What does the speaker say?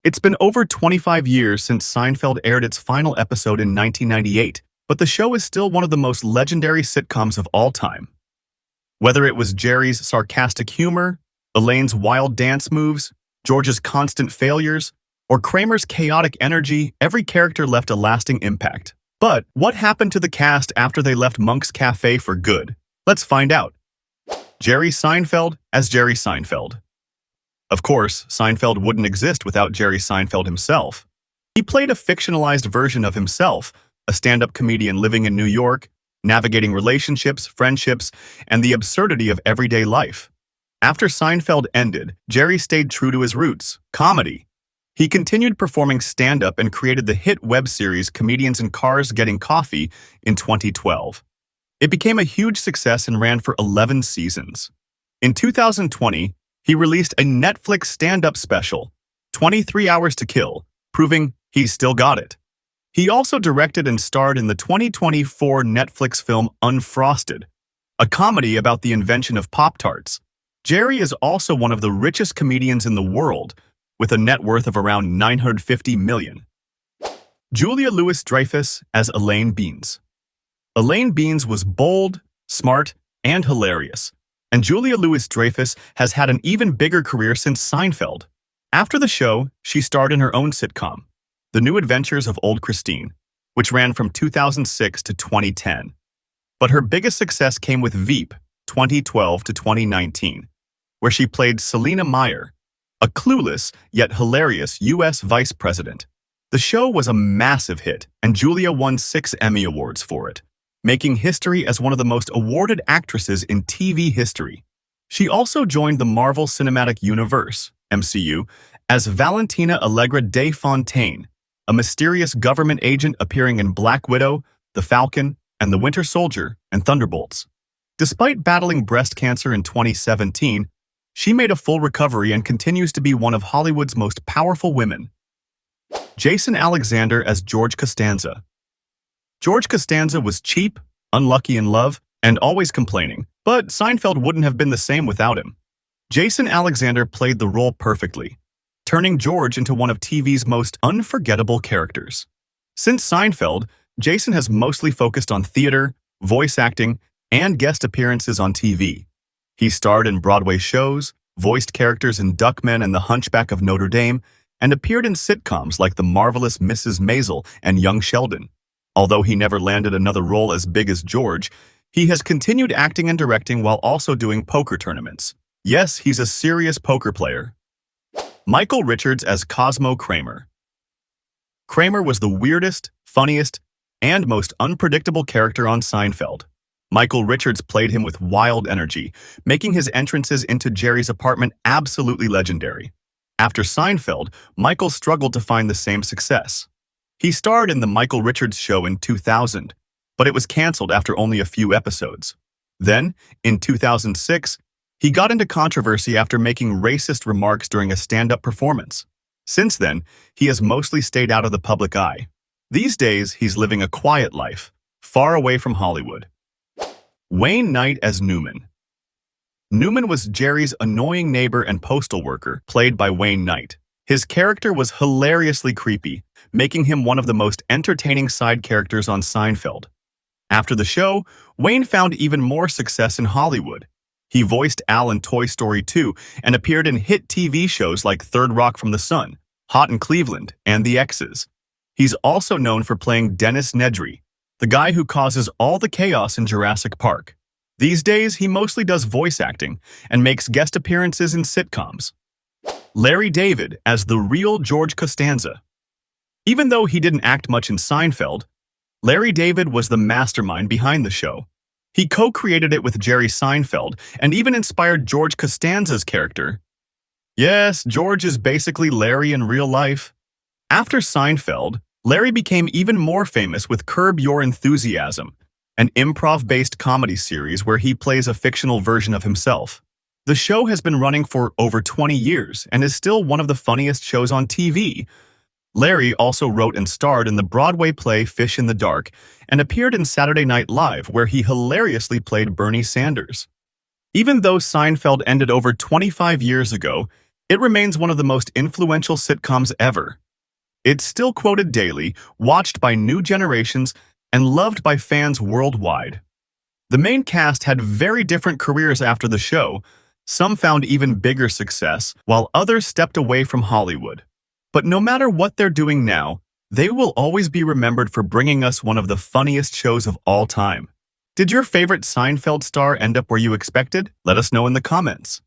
It's been over 25 years since Seinfeld aired its final episode in 1998, but the show is still one of the most legendary sitcoms of all time. Whether it was Jerry's sarcastic humor, Elaine's wild dance moves, George's constant failures, or Kramer's chaotic energy, every character left a lasting impact. But what happened to the cast after they left Monk's Cafe for good? Let's find out. Jerry Seinfeld as Jerry Seinfeld. Of course, Seinfeld wouldn't exist without Jerry Seinfeld himself. He played a fictionalized version of himself, a stand-up comedian living in New York, navigating relationships, friendships, and the absurdity of everyday life. After Seinfeld ended, Jerry stayed true to his roots, comedy. He continued performing stand-up and created the hit web series Comedians in Cars Getting Coffee in 2012. It became a huge success and ran for 11 seasons. In 2020, he released a Netflix stand-up special, 23 Hours to Kill, proving he's still got it. He also directed and starred in the 2024 Netflix film Unfrosted, a comedy about the invention of Pop-Tarts. Jerry is also one of the richest comedians in the world, with a net worth of around $950 million. Julia Louis-Dreyfus as Elaine Beans. Elaine Beans was bold, smart, and hilarious, and Julia Louis-Dreyfus has had an even bigger career since Seinfeld. After the show, she starred in her own sitcom, The New Adventures of Old Christine, which ran from 2006 to 2010. But her biggest success came with Veep, 2012 to 2019, where she played Selena Meyer, a clueless yet hilarious U.S. vice president. The show was a massive hit, and Julia won 6 Emmy Awards for it, making history as one of the most awarded actresses in TV history. She also joined the Marvel Cinematic Universe, MCU, as Valentina Allegra de Fontaine, a mysterious government agent appearing in Black Widow, The Falcon, and The Winter Soldier and Thunderbolts. Despite battling breast cancer in 2017, she made a full recovery and continues to be one of Hollywood's most powerful women. Jason Alexander as George Costanza. George Costanza was cheap, unlucky in love, and always complaining, but Seinfeld wouldn't have been the same without him. Jason Alexander played the role perfectly, turning George into one of TV's most unforgettable characters. Since Seinfeld, Jason has mostly focused on theater, voice acting, and guest appearances on TV. He starred in Broadway shows, voiced characters in Duckman and The Hunchback of Notre Dame, and appeared in sitcoms like The Marvelous Mrs. Maisel and Young Sheldon. Although he never landed another role as big as George, he has continued acting and directing while also doing poker tournaments. Yes, he's a serious poker player. Michael Richards as Cosmo Kramer. Kramer was the weirdest, funniest, and most unpredictable character on Seinfeld. Michael Richards played him with wild energy, making his entrances into Jerry's apartment absolutely legendary. After Seinfeld, Michael struggled to find the same success. He starred in The Michael Richards Show in 2000, but it was canceled after only a few episodes. Then, in 2006, he got into controversy after making racist remarks during a stand-up performance. Since then, he has mostly stayed out of the public eye. These days, he's living a quiet life, far away from Hollywood. Wayne Knight as Newman. Newman was Jerry's annoying neighbor and postal worker, played by Wayne Knight. His character was hilariously creepy, making him one of the most entertaining side characters on Seinfeld. After the show, Wayne found even more success in Hollywood. He voiced Al in Toy Story 2 and appeared in hit TV shows like Third Rock from the Sun, Hot in Cleveland, and The X's. He's also known for playing Dennis Nedry, the guy who causes all the chaos in Jurassic Park. These days, he mostly does voice acting and makes guest appearances in sitcoms. Larry David as the real George Costanza. Even though he didn't act much in Seinfeld, Larry David was the mastermind behind the show. He co-created it with Jerry Seinfeld and even inspired George Costanza's character. Yes, George is basically Larry in real life. After Seinfeld, Larry became even more famous with Curb Your Enthusiasm, an improv-based comedy series where he plays a fictional version of himself. The show has been running for over 20 years and is still one of the funniest shows on TV. Larry also wrote and starred in the Broadway play Fish in the Dark and appeared in Saturday Night Live, where he hilariously played Bernie Sanders. Even though Seinfeld ended over 25 years ago, It remains one of the most influential sitcoms ever. It's still quoted daily, watched by new generations, and loved by fans worldwide. The main cast had very different careers after the show. Some found even bigger success, while others stepped away from Hollywood. But no matter what they're doing now, they will always be remembered for bringing us one of the funniest shows of all time. Did your favorite Seinfeld star end up where you expected? Let us know in the comments.